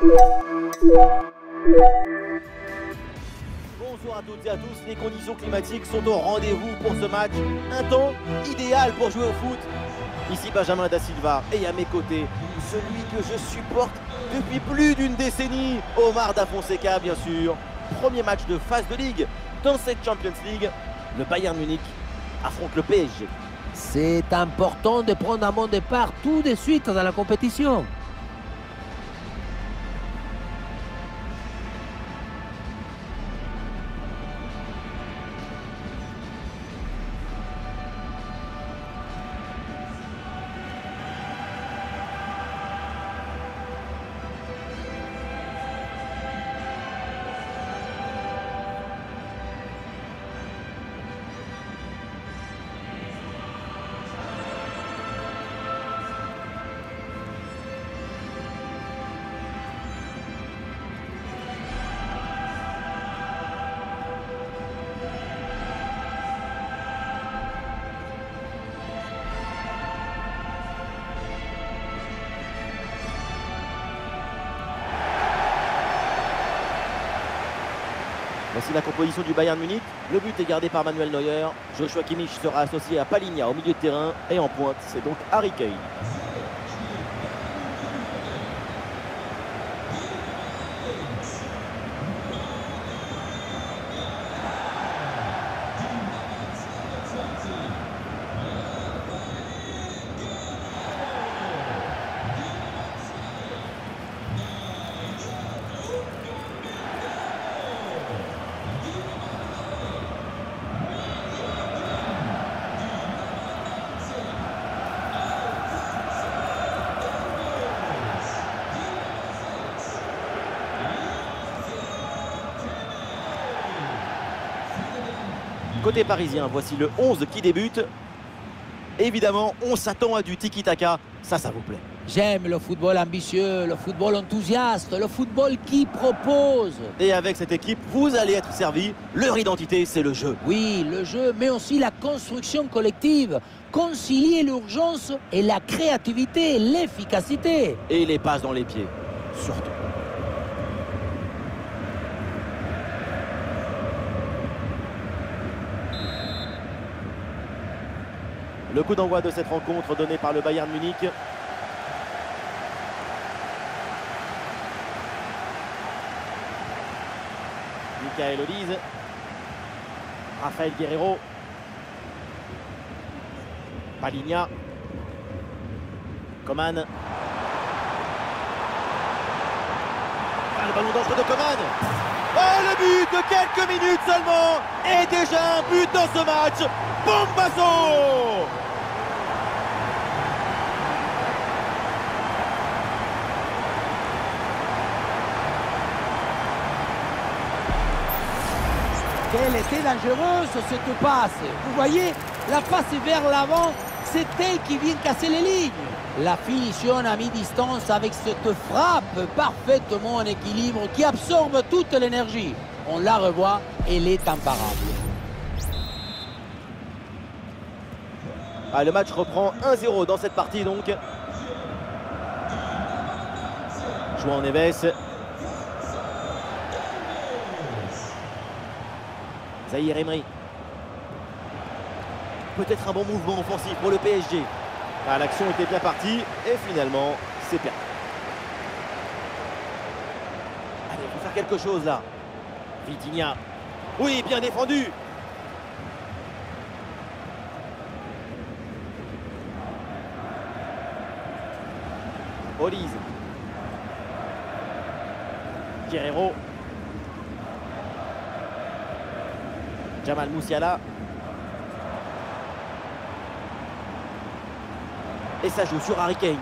Bonjour à toutes et à tous, les conditions climatiques sont au rendez-vous pour ce match. Un temps idéal pour jouer au foot. Ici Benjamin Da Silva et à mes côtés, celui que je supporte depuis plus d'une décennie, Omar Da Fonseca bien sûr. Premier match de phase de ligue dans cette Champions League. Le Bayern Munich affronte le PSG. C'est important de prendre un bon départ tout de suite dans la compétition. Voici la composition du Bayern Munich. Le but est gardé par Manuel Neuer. Joshua Kimmich sera associé à Palhinha au milieu de terrain. Et en pointe, c'est donc Harry Kane. Côté parisien, voici le 11 qui débute. Évidemment, on s'attend à du tiki-taka. Ça vous plaît. J'aime le football ambitieux, le football enthousiaste, le football qui propose. Et avec cette équipe, vous allez être servi. Leur identité, c'est le jeu. Oui, le jeu, mais aussi la construction collective. Concilier l'urgence et la créativité, l'efficacité. Et les passes dans les pieds, surtout. Le coup d'envoi de cette rencontre donné par le Bayern Munich. Michael Olise. Rafael Guerreiro. Palhinha. Coman. Ah, le ballon d'entre de Coman. Oh, le but de quelques minutes seulement. Et déjà un but dans ce match. Bombasso! Quelle était dangereuse cette passe. Vous voyez, la passe vers l'avant, c'est elle qui vient casser les lignes. La finition à mi-distance avec cette frappe parfaitement en équilibre qui absorbe toute l'énergie. On la revoit, elle est imparable. Ah, le match reprend 1-0 dans cette partie donc. João Neves. Zahir Emery. Peut-être un bon mouvement offensif pour le PSG. Ah, l'action était bien partie et finalement c'est perdu. Allez, il faut faire quelque chose là. Vitinha. Oui, bien défendu. Olise. Guerreiro. Jamal Musiala. Et ça joue sur Harry Kane.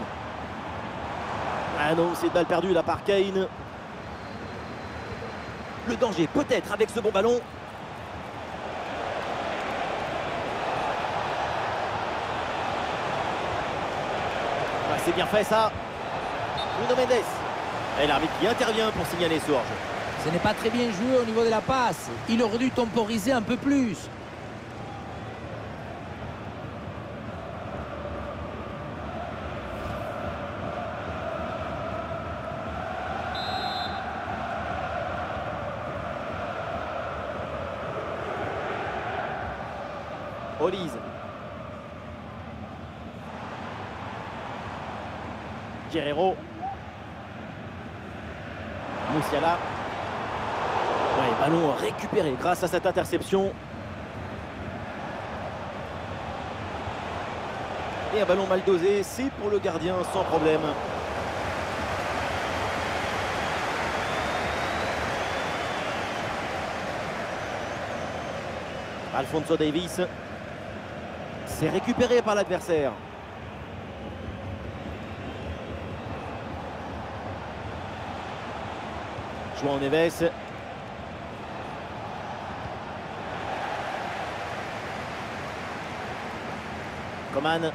Ah non, c'est une balle perdue là par Kane. Le danger peut-être avec ce bon ballon. Ah, c'est bien fait ça. Nuno Mendes. Et l'arbitre qui intervient pour signaler ce hors-jeu. Ce n'est pas très bien joué au niveau de la passe. Il aurait dû temporiser un peu plus. Olise. Guerrero. Musiala. Ouais, ballon récupéré grâce à cette interception. Et un ballon mal dosé, c'est pour le gardien sans problème. Alphonso Davies. C'est récupéré par l'adversaire. João Neves. Coman.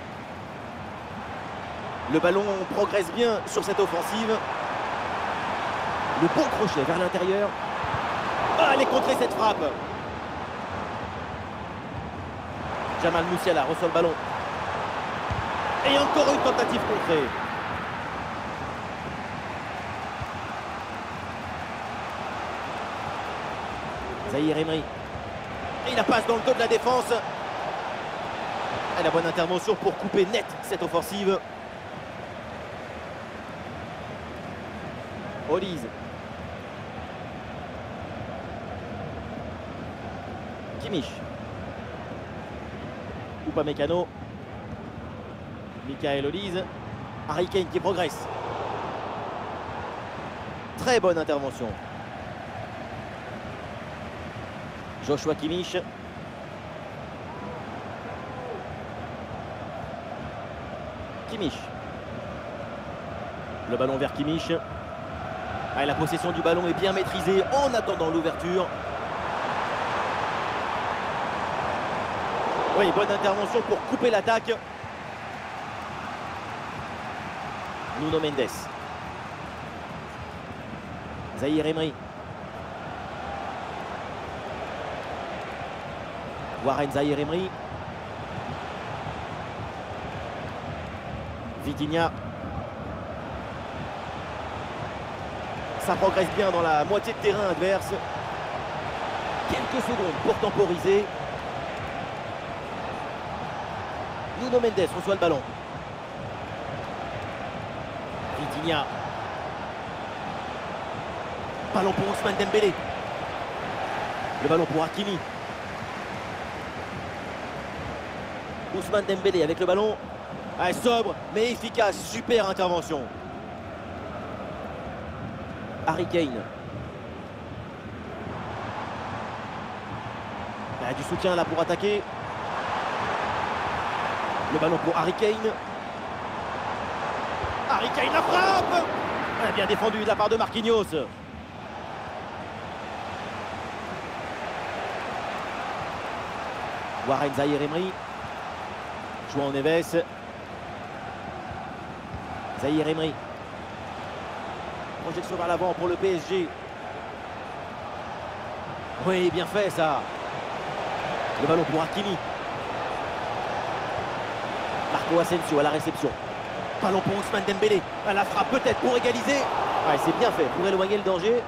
Le ballon progresse bien sur cette offensive. Le bon crochet vers l'intérieur. Ah, elle est contrée cette frappe. Jamal Musiala reçoit le ballon. Et encore une tentative contrée. Zahir Emery. Et la passe dans le dos de la défense. Et la bonne intervention pour couper net cette offensive. Olise. Kimmich. Upamecano. Michael Olise. Harry Kane qui progresse. Très bonne intervention. Joshua Kimmich. Kimmich. Le ballon vers Kimmich. Ah, la possession du ballon est bien maîtrisée en attendant l'ouverture. Oui, bonne intervention pour couper l'attaque. Nuno Mendes. Zahir Emery. Warren Zahir Emery. Vitinha. Ça progresse bien dans la moitié de terrain adverse. Quelques secondes pour temporiser. Nuno Mendes reçoit le ballon. Vitinha. Ballon pour Ousmane Dembélé. Le ballon pour Hakimi. Ousmane Dembélé avec le ballon. Ah, sobre mais efficace. Super intervention. Harry Kane. Ah, du soutien là pour attaquer. Le ballon pour Harry Kane. Harry Kane la frappe. Ah, bien défendu de la part de Marquinhos. Warren Zahir Emery. João Neves. Zahir Emery. Projection vers l'avant pour le PSG. Oui, bien fait ça. Le ballon pour Hakimi. Marco Asensio à la réception. Ballon pour Ousmane Dembélé. À la frappe peut-être pour égaliser. Ouais, c'est bien fait pour éloigner le danger.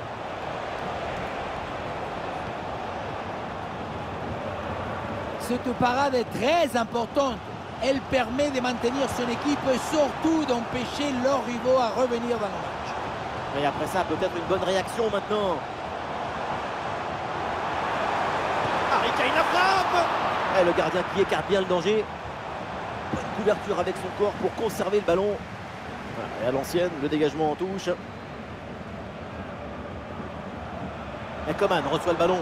Cette parade est très importante. Elle permet de maintenir son équipe et surtout d'empêcher leurs rivaux à revenir dans le match. Et après ça, peut-être une bonne réaction maintenant. Harry Kane la frappe. Et le gardien qui écarte bien le danger. Bonne couverture avec son corps pour conserver le ballon. Et à l'ancienne, le dégagement en touche. Et Coman reçoit le ballon.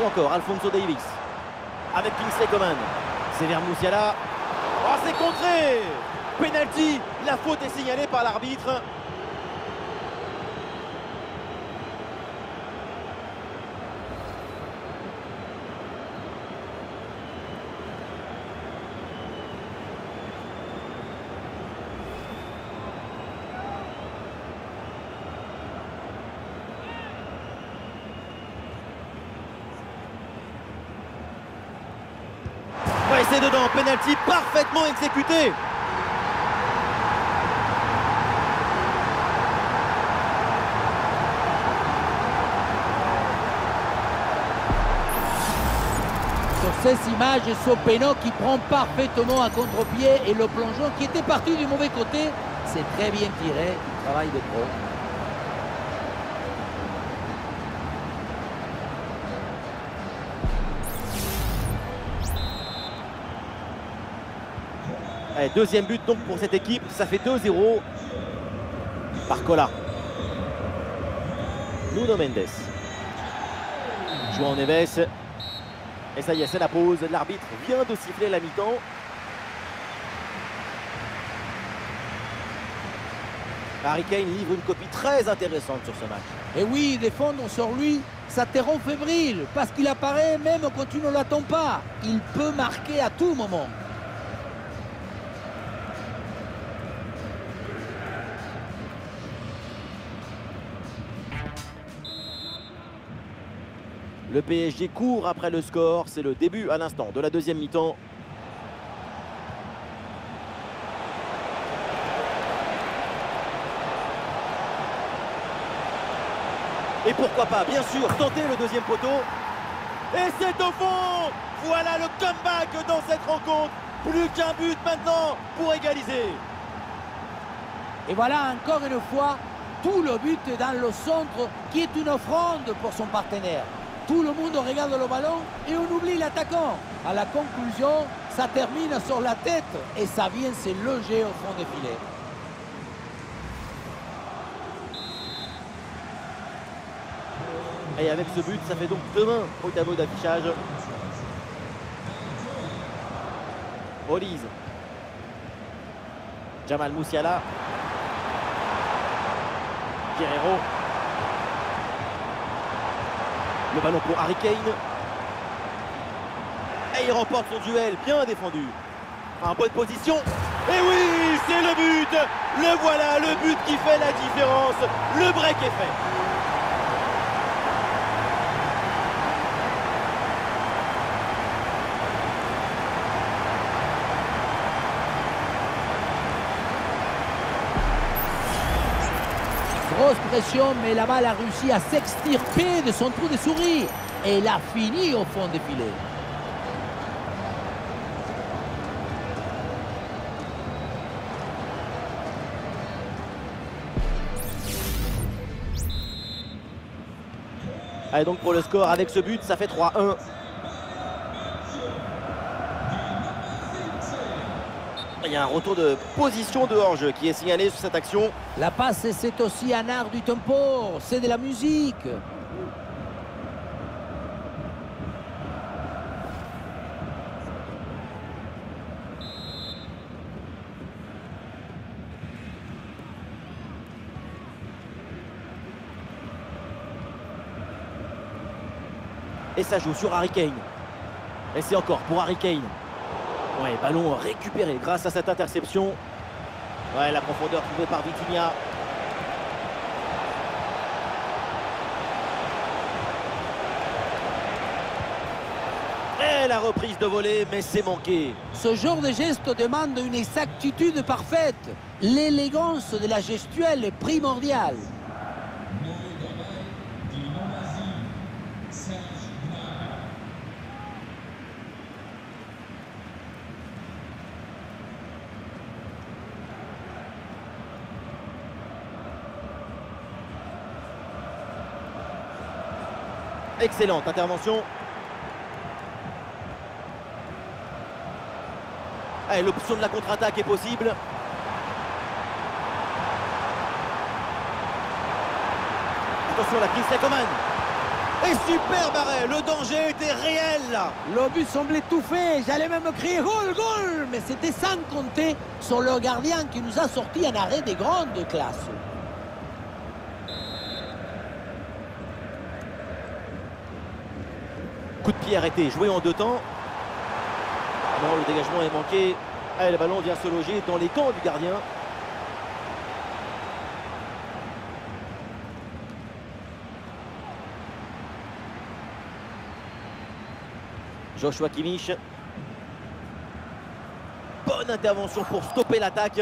Et encore Alphonso Davies. Avec Kingsley Coman. C'est vers Musiala. Oh, c'est contré. Penalty. La faute est signalée par l'arbitre. Ouais, c'est dedans. Penalty parfaitement exécuté. ces images, Sopeno qui prend parfaitement un contre-pied et le plongeon qui était parti du mauvais côté. C'est très bien tiré, travail de pro. Allez, deuxième but donc pour cette équipe, ça fait 2-0. Barcola. Nuno Mendes. João Neves. Et ça y est, c'est la pause. L'arbitre vient de siffler la mi-temps. Harry Kane livre une copie très intéressante sur ce match. Et oui, défendre sur lui, ça te rend fébrile, parce qu'il apparaît même quand tu ne l'attends pas. Il peut marquer à tout moment. Le PSG court après le score. C'est le début à l'instant de la deuxième mi-temps. Et pourquoi pas, bien sûr, tenter le deuxième poteau. Et c'est au fond. Voilà le comeback dans cette rencontre. Plus qu'un but maintenant pour égaliser. Et voilà encore une fois, tout le but dans le centre qui est une offrande pour son partenaire. Tout le monde regarde le ballon et on oublie l'attaquant. À la conclusion, ça termine sur la tête et ça vient se loger au fond des filets. Et avec ce but, ça fait donc 2-1 au tableau d'affichage. Olise. Jamal Musiala. Guerrero. Le ballon pour Harry Kane. Et il remporte son duel, bien défendu. En bonne position. Et oui, c'est le but. Le voilà, le but qui fait la différence. Le break est fait. Grosse pression, mais la balle a réussi à s'extirper de son trou de souris. Et il a fini au fond des filets. Allez, donc pour le score, avec ce but, ça fait 3-1. Il y a un retour de position de hors-jeu qui est signalé sur cette action. La passe, c'est aussi un art du tempo, c'est de la musique. Et ça joue sur Harry Kane. Et c'est encore pour Harry Kane. Ouais, ballon récupéré grâce à cette interception. Ouais, la profondeur trouvée par Vitinha. Et la reprise de volée, mais c'est manqué. Ce genre de geste demande une exactitude parfaite. L'élégance de la gestuelle est primordiale. Excellente intervention. Allez, l'option de la contre-attaque est possible. Attention à la Kingsley Coman. Et superbe arrêt, le danger était réel là. Le but semblait tout fait, j'allais même crier goal, goal. Mais c'était sans compter sur le gardien qui nous a sorti un arrêt de grande classe. Coup de pied arrêté, joué en deux temps. Non, le dégagement est manqué. Allez, le ballon vient se loger dans les camps du gardien. Joshua Kimmich. Bonne intervention pour stopper l'attaque.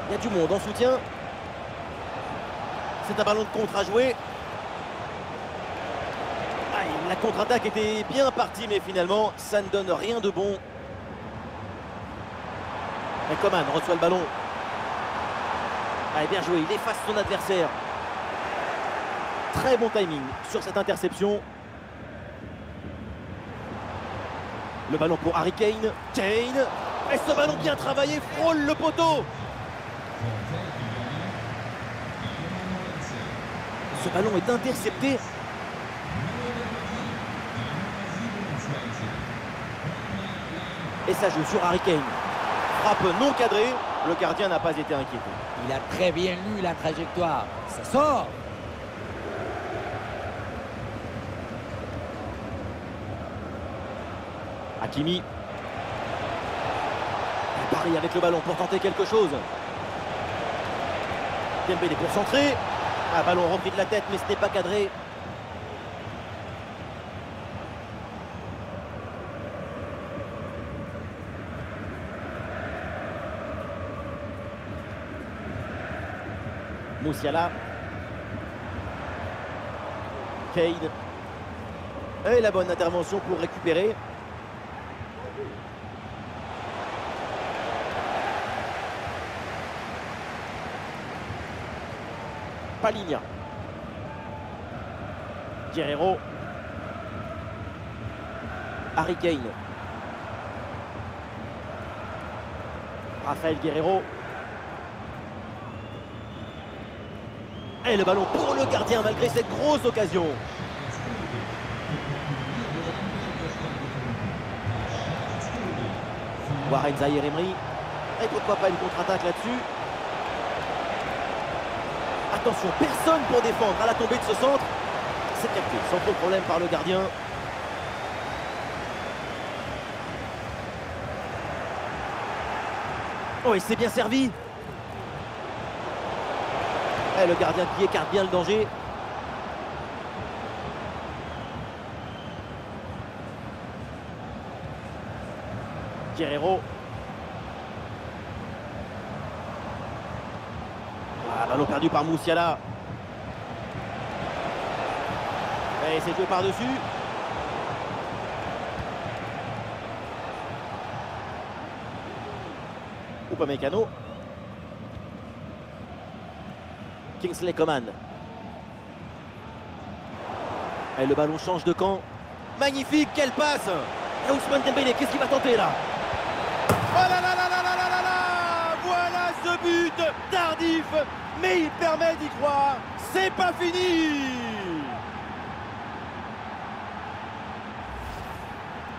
Il y a du monde en soutien. C'est un ballon de contre à jouer. La contre-attaque était bien partie, mais finalement, ça ne donne rien de bon. Et Coman reçoit le ballon. Allez, bien joué, il efface son adversaire. Très bon timing sur cette interception. Le ballon pour Harry Kane. Kane. Et ce ballon bien travaillé frôle le poteau. Ce ballon est intercepté. Et ça joue sur Harry Kane. Frappe non cadrée. Le gardien n'a pas été inquiété. Il a très bien lu la trajectoire. Ça sort. Hakimi. Paris avec le ballon pour tenter quelque chose. Dembélé pour centrer. Un ballon repris de la tête, mais ce n'est pas cadré. Musiala. Kane. Et la bonne intervention pour récupérer. Paligna. Guerreiro. Harry Kane. Raphaël Guerreiro. Et le ballon pour le gardien malgré cette grosse occasion. Warren Zaïre-Emery. Et pourquoi pas une contre-attaque là-dessus. Attention, personne pour défendre à la tombée de ce centre. C'est capté sans trop de problème par le gardien. Oh, et c'est bien servi. Et le gardien qui écarte bien le danger. Guerreiro. Ballon perdu par Musiala. Et c'est joué par-dessus. Upamecano. Kingsley Coman. Et le ballon change de camp. Magnifique, quelle passe. Et Ousmane Dembélé, qu'est-ce qu'il va tenter là? Oh là là là là là là là là. Voilà ce but tardif, mais il permet d'y croire. C'est pas fini.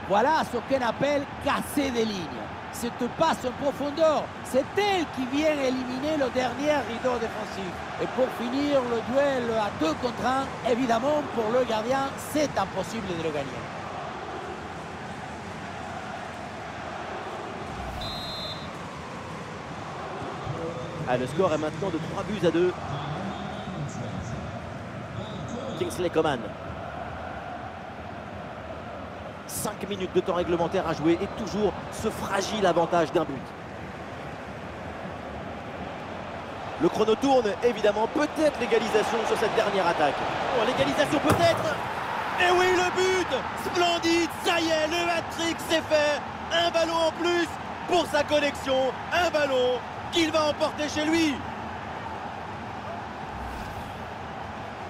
Voilà ce qu'on appelle casser des lignes. Cette passe en profondeur, c'est elle qui vient éliminer le dernier rideau défensif. Et pour finir le duel à 2 contre 1, évidemment pour le gardien, c'est impossible de le gagner. Ah, le score est maintenant de 3-2. Kingsley Coman. 5 minutes de temps réglementaire à jouer et toujours ce fragile avantage d'un but. Le chrono tourne, évidemment, peut-être l'égalisation sur cette dernière attaque. Oh, l'égalisation peut-être. Et oui, le but. Splendide, ça y est, le hat-trick c'est fait. Un ballon en plus pour sa collection. Un ballon qu'il va emporter chez lui.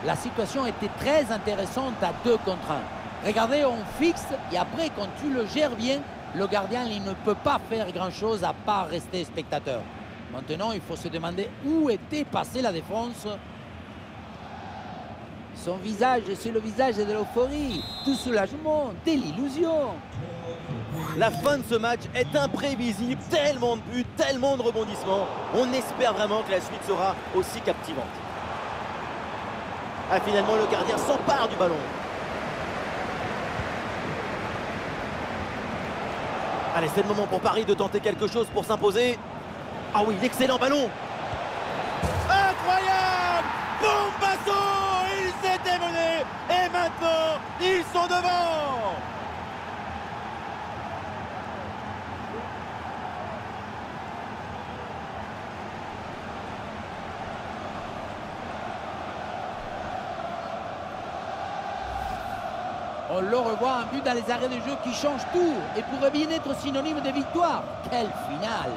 La situation était très intéressante à 2 contre 1. Regardez, on fixe et après, quand tu le gères bien, le gardien il ne peut pas faire grand-chose à part rester spectateur. Maintenant, il faut se demander où était passée la défense. Son visage, c'est le visage de l'euphorie, du soulagement, de l'illusion. La fin de ce match est imprévisible, tellement de buts, tellement de rebondissements. On espère vraiment que la suite sera aussi captivante. Ah, finalement, le gardien s'empare du ballon. Allez, c'est le moment pour Paris de tenter quelque chose pour s'imposer. Ah oui, l'excellent ballon. Incroyable! Bombasso! Il s'était mené et maintenant, ils sont devant! On le revoit, un but dans les arrêts de jeu qui change tout et pourrait bien être synonyme de victoire. Quelle finale!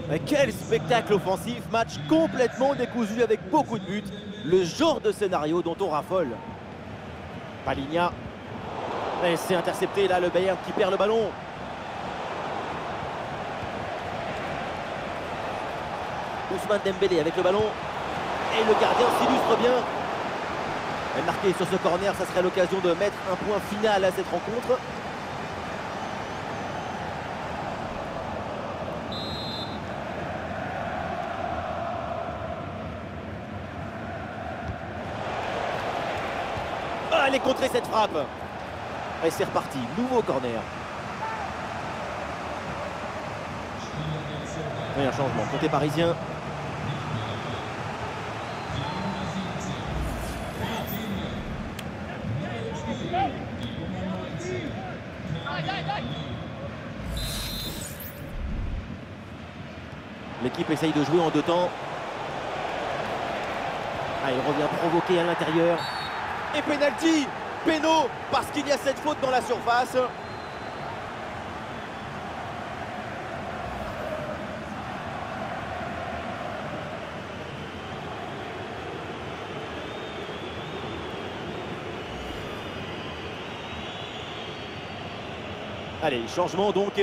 Mais quel spectacle offensif, match complètement décousu avec beaucoup de buts. Le genre de scénario dont on raffole. Palhinha. Et c'est intercepté là, le Bayern qui perd le ballon. Ousmane Dembélé avec le ballon. Et le gardien s'illustre bien. Et marqué sur ce corner, ça serait l'occasion de mettre un point final à cette rencontre. Allez contrer cette frappe. Et c'est reparti, nouveau corner. Et un changement côté parisien. L'équipe essaye de jouer en deux temps. Ah, il revient provoquer à l'intérieur. Et pénalty, péno, parce qu'il y a cette faute dans la surface. Allez, changement donc.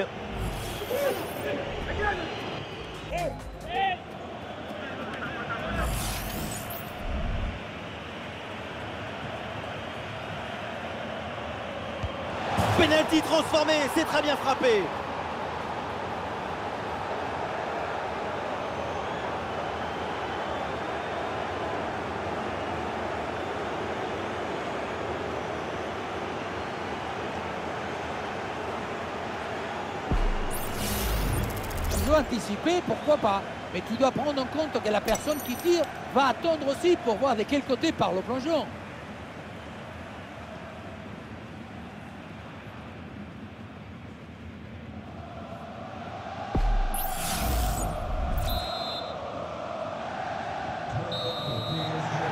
Penalty transformé, c'est très bien frappé. Tu dois anticiper, pourquoi pas. Mais tu dois prendre en compte que la personne qui tire va attendre aussi pour voir de quel côté part le plongeon.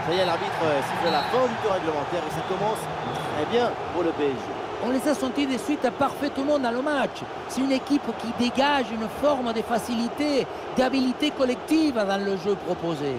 Ça y est, l'arbitre siffle à la fin du temps réglementaire et ça commence très bien pour le PSG. On les a sentis de suite parfaitement dans le match. C'est une équipe qui dégage une forme de facilité, d'habilité collective dans le jeu proposé.